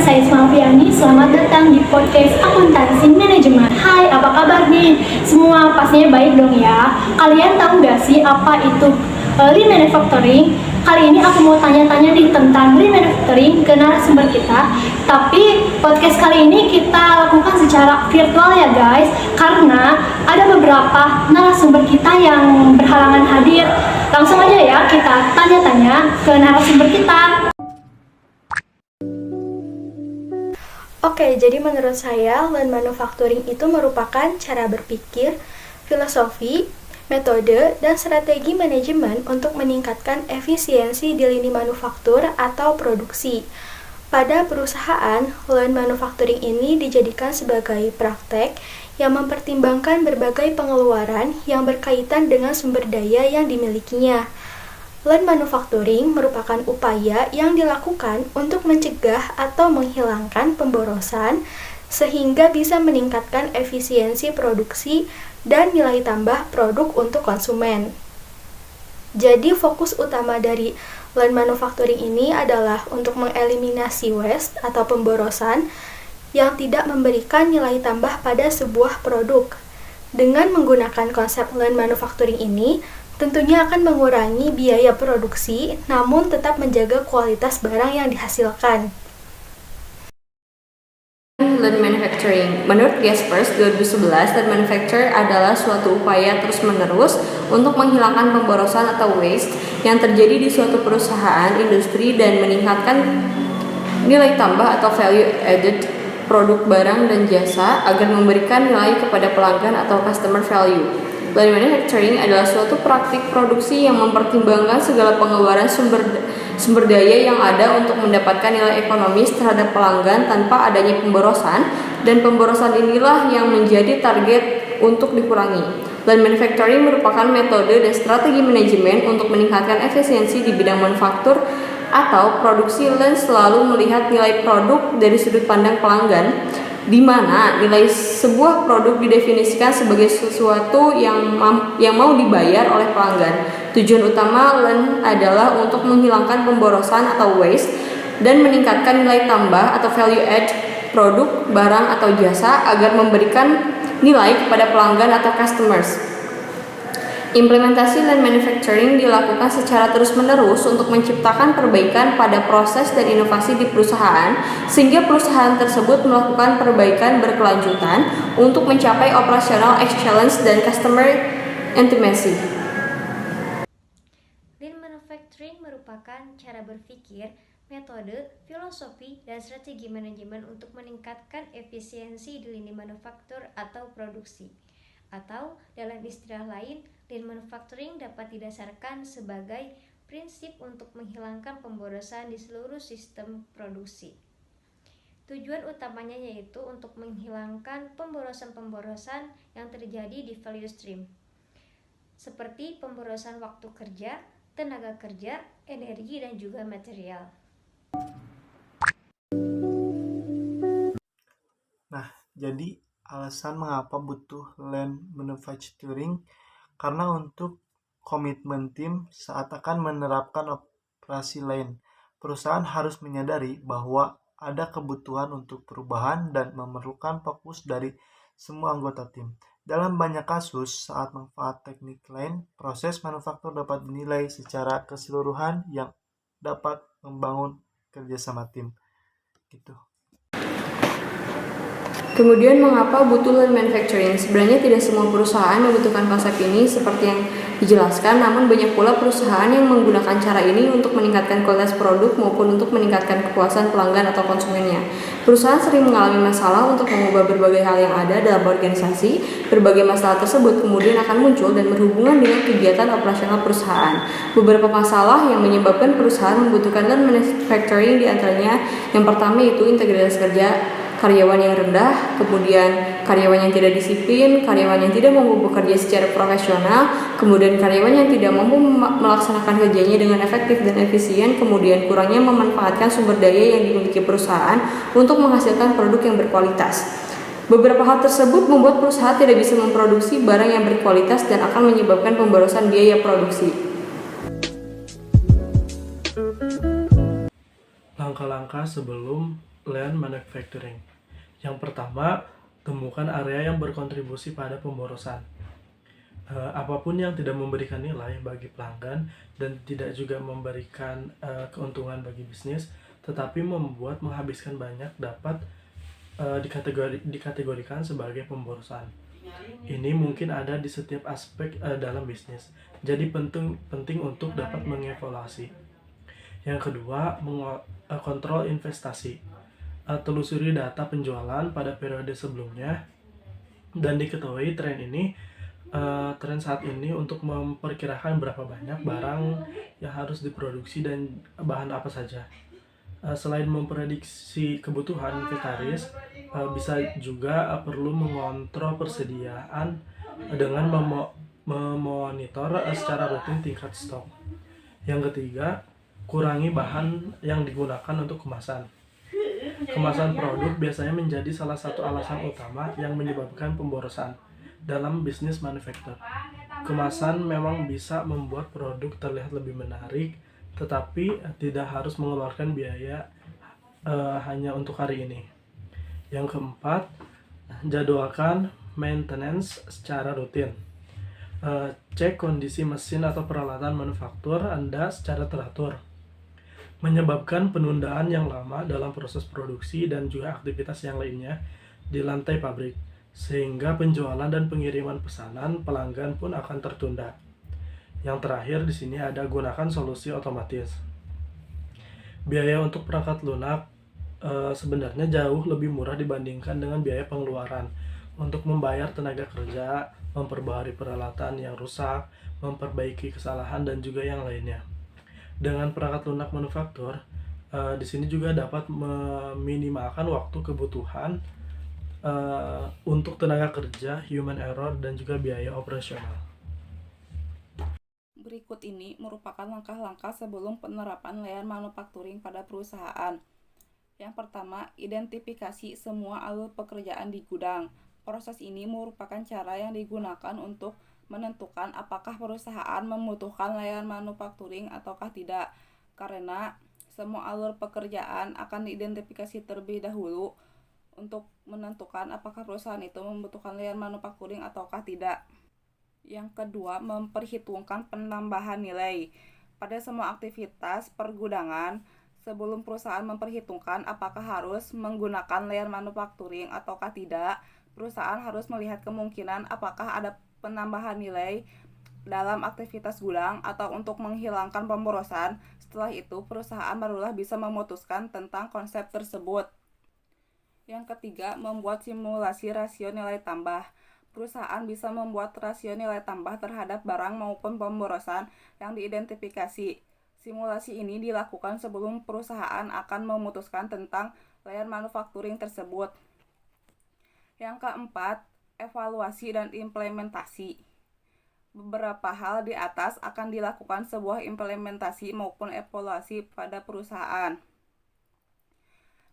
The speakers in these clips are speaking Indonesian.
Saya Ismafiani, selamat datang di podcast Akuntansi Manajemen. Hai, apa kabar nih? Semua pastinya baik dong ya. Kalian tahu nggak sih apa itu lean manufacturing? Kali ini aku mau tanya-tanya nih tentang lean manufacturing ke narasumber kita. Tapi podcast kali ini kita lakukan secara virtual ya guys, karena ada beberapa narasumber kita yang berhalangan hadir. Langsung aja ya kita tanya-tanya ke narasumber kita. Oke, jadi menurut saya lean manufacturing itu merupakan cara berpikir, filosofi, metode, dan strategi manajemen untuk meningkatkan efisiensi di lini manufaktur atau produksi. Pada perusahaan, lean manufacturing ini dijadikan sebagai praktek yang mempertimbangkan berbagai pengeluaran yang berkaitan dengan sumber daya yang dimilikinya. Lean manufacturing merupakan upaya yang dilakukan untuk mencegah atau menghilangkan pemborosan sehingga bisa meningkatkan efisiensi produksi dan nilai tambah produk untuk konsumen. Jadi fokus utama dari lean manufacturing ini adalah untuk mengeliminasi waste atau pemborosan yang tidak memberikan nilai tambah pada sebuah produk. Dengan menggunakan konsep lean manufacturing ini, tentunya akan mengurangi biaya produksi, namun tetap menjaga kualitas barang yang dihasilkan. Lean manufacturing. Menurut Gaspers 2011, lean manufacturing adalah suatu upaya terus-menerus untuk menghilangkan pemborosan atau waste yang terjadi di suatu perusahaan, industri, dan meningkatkan nilai tambah atau value added produk barang dan jasa agar memberikan nilai kepada pelanggan atau customer value. Lean manufacturing adalah suatu praktik produksi yang mempertimbangkan segala pengeluaran sumber daya yang ada untuk mendapatkan nilai ekonomis terhadap pelanggan tanpa adanya pemborosan, dan pemborosan inilah yang menjadi target untuk dikurangi. Lean manufacturing merupakan metode dan strategi manajemen untuk meningkatkan efisiensi di bidang manufaktur atau produksi. Lean selalu melihat nilai produk dari sudut pandang pelanggan, di mana nilai sebuah produk didefinisikan sebagai sesuatu yang mau dibayar oleh pelanggan. Tujuan utama Lean adalah untuk menghilangkan pemborosan atau waste dan meningkatkan nilai tambah atau value add produk, barang, atau jasa agar memberikan nilai kepada pelanggan atau customers. Implementasi lean manufacturing dilakukan secara terus-menerus untuk menciptakan perbaikan pada proses dan inovasi di perusahaan, sehingga perusahaan tersebut melakukan perbaikan berkelanjutan untuk mencapai operational excellence dan customer intimacy. Lean manufacturing merupakan cara berpikir, metode, filosofi, dan strategi manajemen untuk meningkatkan efisiensi di lini manufaktur atau produksi. Atau dalam istilah lain, lean manufacturing dapat didasarkan sebagai prinsip untuk menghilangkan pemborosan di seluruh sistem produksi. Tujuan utamanya yaitu untuk menghilangkan pemborosan-pemborosan yang terjadi di value stream, seperti pemborosan waktu kerja, tenaga kerja, energi, dan juga material. Nah, jadi alasan mengapa butuh lean manufacturing, karena untuk komitmen tim saat akan menerapkan operasi lean, perusahaan harus menyadari bahwa ada kebutuhan untuk perubahan dan memerlukan fokus dari semua anggota tim. Dalam banyak kasus, saat manfaat teknik lean, proses manufaktur dapat dinilai secara keseluruhan yang dapat membangun kerjasama tim. Gitu. Kemudian mengapa butuh lean manufacturing? Sebenarnya tidak semua perusahaan membutuhkan konsep ini seperti yang dijelaskan, namun banyak pula perusahaan yang menggunakan cara ini untuk meningkatkan kualitas produk maupun untuk meningkatkan kepuasan pelanggan atau konsumennya. Perusahaan sering mengalami masalah untuk mengubah berbagai hal yang ada dalam organisasi. Berbagai masalah tersebut kemudian akan muncul dan berhubungan dengan kegiatan operasional perusahaan. Beberapa masalah yang menyebabkan perusahaan membutuhkan lean manufacturing diantaranya yang pertama yaitu integritas kerja karyawan yang rendah, kemudian karyawan yang tidak disiplin, karyawan yang tidak mampu bekerja secara profesional, kemudian karyawan yang tidak mampu melaksanakan kerjanya dengan efektif dan efisien, kemudian kurangnya memanfaatkan sumber daya yang dimiliki perusahaan untuk menghasilkan produk yang berkualitas. Beberapa hal tersebut membuat perusahaan tidak bisa memproduksi barang yang berkualitas dan akan menyebabkan pemborosan biaya produksi. Langkah-langkah sebelum lean manufacturing. Yang pertama, temukan area yang berkontribusi pada pemborosan. Apapun yang tidak memberikan nilai bagi pelanggan dan tidak juga memberikan keuntungan bagi bisnis, tetapi menghabiskan banyak dapat dikategorikan sebagai pemborosan. Ini mungkin ada di setiap aspek dalam bisnis, jadi penting untuk dapat mengevaluasi. Yang kedua, kontrol investasi. Telusuri data penjualan pada periode sebelumnya dan diketahui tren saat ini untuk memperkirakan berapa banyak barang yang harus diproduksi dan bahan apa saja. Selain memprediksi kebutuhan inventaris, bisa juga perlu mengontrol persediaan dengan memonitor secara rutin tingkat stok. Yang ketiga, kurangi bahan yang digunakan untuk kemasan. Kemasan produk biasanya menjadi salah satu alasan utama yang menyebabkan pemborosan dalam bisnis manufaktur. Kemasan memang bisa membuat produk terlihat lebih menarik, tetapi tidak harus mengeluarkan biaya hanya untuk hari ini. Yang keempat, jadwalkan maintenance secara rutin. Cek kondisi mesin atau peralatan manufaktur Anda secara teratur, menyebabkan penundaan yang lama dalam proses produksi dan juga aktivitas yang lainnya di lantai pabrik, sehingga penjualan dan pengiriman pesanan pelanggan pun akan tertunda. Yang terakhir di sini ada gunakan solusi otomatis. Biaya untuk perangkat lunak sebenarnya jauh lebih murah dibandingkan dengan biaya pengeluaran untuk membayar tenaga kerja, memperbaharui peralatan yang rusak, memperbaiki kesalahan dan juga yang lainnya. Dengan perangkat lunak manufaktur, di sini juga dapat meminimalkan waktu kebutuhan untuk tenaga kerja, human error, dan juga biaya operasional. Berikut ini merupakan langkah-langkah sebelum penerapan lean manufacturing pada perusahaan. Yang pertama, identifikasi semua alur pekerjaan di gudang. Proses ini merupakan cara yang digunakan untuk menentukan apakah perusahaan membutuhkan lean manufacturing ataukah tidak, karena semua alur pekerjaan akan diidentifikasi terlebih dahulu untuk menentukan apakah perusahaan itu membutuhkan lean manufacturing ataukah tidak. Yang kedua, memperhitungkan penambahan nilai. Pada semua aktivitas pergudangan, sebelum perusahaan memperhitungkan apakah harus menggunakan lean manufacturing ataukah tidak, perusahaan harus melihat kemungkinan apakah ada penambahan nilai dalam aktivitas gudang atau untuk menghilangkan pemborosan. Setelah itu, perusahaan barulah bisa memutuskan tentang konsep tersebut. Yang ketiga, membuat simulasi rasio nilai tambah. Perusahaan bisa membuat rasio nilai tambah terhadap barang maupun pemborosan yang diidentifikasi. Simulasi ini dilakukan sebelum perusahaan akan memutuskan tentang lean manufacturing tersebut. Yang keempat, evaluasi dan implementasi. Beberapa hal di atas akan dilakukan sebuah implementasi maupun evaluasi pada perusahaan.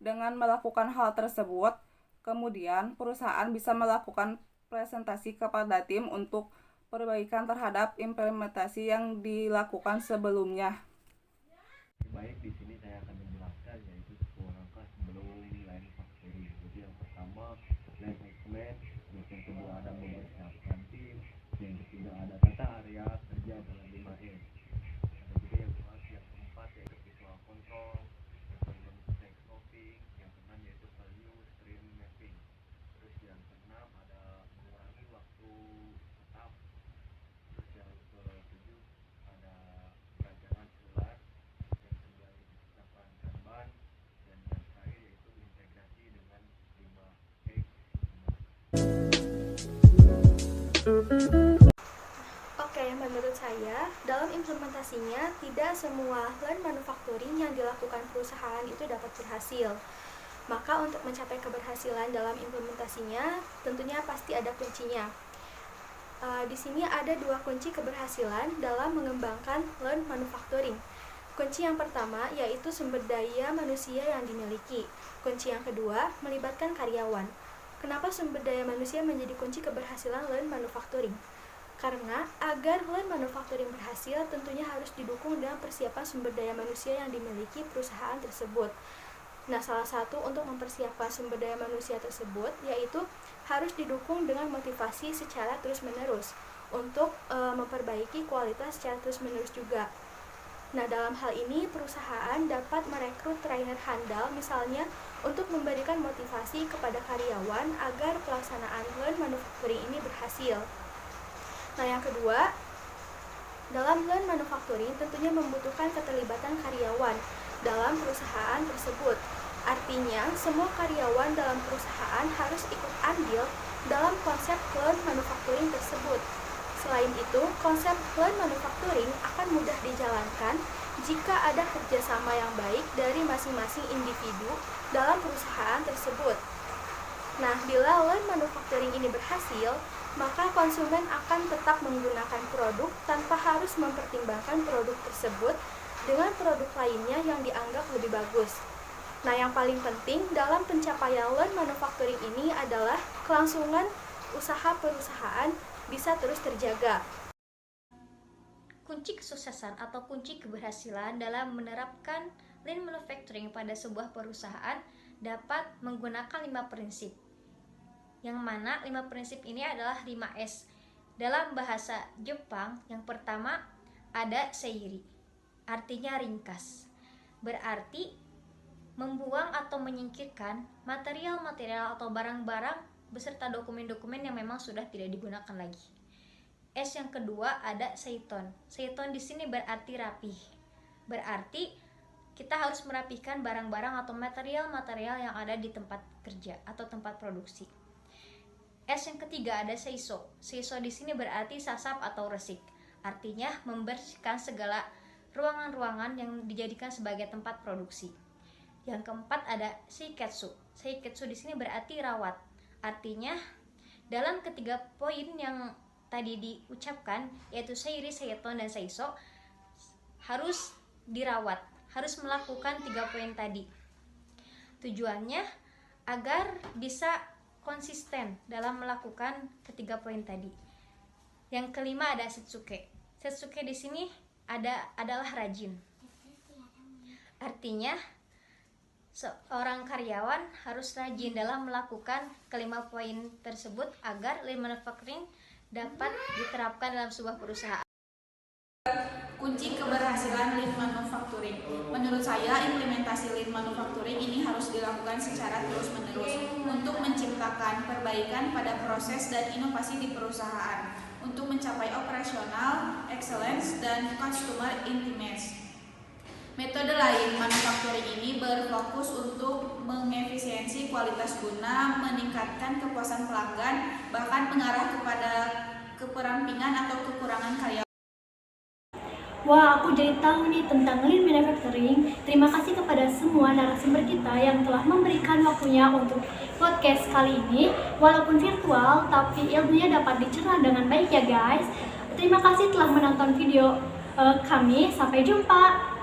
Dengan melakukan hal tersebut, kemudian perusahaan bisa melakukan presentasi kepada tim untuk perbaikan terhadap implementasi yang dilakukan sebelumnya. Baik, di sini saya akan menjelaskan yaitu 10 langkah sebelum lean factory. Jadi yang pertama, lean assessment, yang kedua ada mempersiapkan tim, yang ketiga ada tata area kerja dalam 5M. Ada juga yang keempat yaitu visual control, yang kelima text scoping, yang keenam yaitu value stream mapping. Terus yang keenam ada mengurangi waktu tetap. Terus yang ketujuh ada pelajaran ulang, yang kedua itu penerapan Kanban, dan yang terakhir yaitu integrasi dengan 5X. Oke, menurut saya, dalam implementasinya, tidak semua lean manufacturing yang dilakukan perusahaan itu dapat berhasil. Maka untuk mencapai keberhasilan dalam implementasinya, tentunya pasti ada kuncinya. Di sini ada 2 kunci keberhasilan dalam mengembangkan lean manufacturing. Kunci yang pertama yaitu sumber daya manusia yang dimiliki. Kunci yang kedua melibatkan karyawan. Kenapa sumber daya manusia menjadi kunci keberhasilan lean manufacturing? Karena agar lean manufacturing berhasil tentunya harus didukung dengan persiapan sumber daya manusia yang dimiliki perusahaan tersebut. Nah, salah satu untuk mempersiapkan sumber daya manusia tersebut yaitu harus didukung dengan motivasi secara terus-menerus untuk memperbaiki kualitas secara terus-menerus juga. Nah, dalam hal ini perusahaan dapat merekrut trainer handal misalnya untuk memberikan motivasi kepada karyawan agar pelaksanaan lean manufacturing ini berhasil. Nah, yang kedua, dalam lean manufacturing tentunya membutuhkan keterlibatan karyawan dalam perusahaan tersebut. Artinya, semua karyawan dalam perusahaan harus ikut andil dalam konsep lean manufacturing tersebut. Selain itu, konsep lean manufacturing akan mudah dijalankan jika ada kerjasama yang baik dari masing-masing individu dalam perusahaan tersebut. Nah, bila lean manufacturing ini berhasil, maka konsumen akan tetap menggunakan produk tanpa harus mempertimbangkan produk tersebut dengan produk lainnya yang dianggap lebih bagus. Nah, yang paling penting dalam pencapaian lean manufacturing ini adalah kelangsungan usaha perusahaan bisa terus terjaga. Kunci kesuksesan atau kunci keberhasilan dalam menerapkan lean manufacturing pada sebuah perusahaan dapat menggunakan 5 prinsip. Yang mana 5 prinsip ini adalah 5S. Dalam bahasa Jepang, yang pertama ada seiri, artinya ringkas. Berarti membuang atau menyingkirkan material-material atau barang-barang beserta dokumen-dokumen yang memang sudah tidak digunakan lagi. S yang kedua ada seiton. Seiton di sini berarti rapih. Berarti kita harus merapikan barang-barang atau material-material yang ada di tempat kerja atau tempat produksi. S yang ketiga ada seiso. Seiso di sini berarti sasap atau resik. Artinya membersihkan segala ruangan-ruangan yang dijadikan sebagai tempat produksi. Yang keempat ada seiketsu. Seiketsu di sini berarti rawat. Artinya dalam ketiga poin yang tadi diucapkan yaitu seiri, seiton, dan seiso harus dirawat, harus melakukan 3 poin tadi. Tujuannya agar bisa konsisten dalam melakukan ketiga poin tadi. Yang kelima ada setsuke. Setsuke di sini adalah rajin. Artinya seorang karyawan harus rajin dalam melakukan kelima poin tersebut agar lean manufacturing dapat diterapkan dalam sebuah perusahaan. Kunci keberhasilan lean manufacturing. Menurut saya, implementasi lean manufacturing ini harus dilakukan secara terus-menerus untuk menciptakan perbaikan pada proses dan inovasi di perusahaan untuk mencapai operasional excellence dan customer intimacy. Metode lain manufacturing ini berfokus untuk mengefisiensi kualitas guna, meningkatkan kepuasan pelanggan, bahkan mengarah kepada keperampingan atau kekurangan karyawan. Wah, aku jadi tahu nih tentang lean manufacturing. Terima kasih kepada semua narasumber kita yang telah memberikan waktunya untuk podcast kali ini. Walaupun virtual, tapi ilmunya dapat dicerna dengan baik ya guys. Terima kasih telah menonton video kami. Sampai jumpa.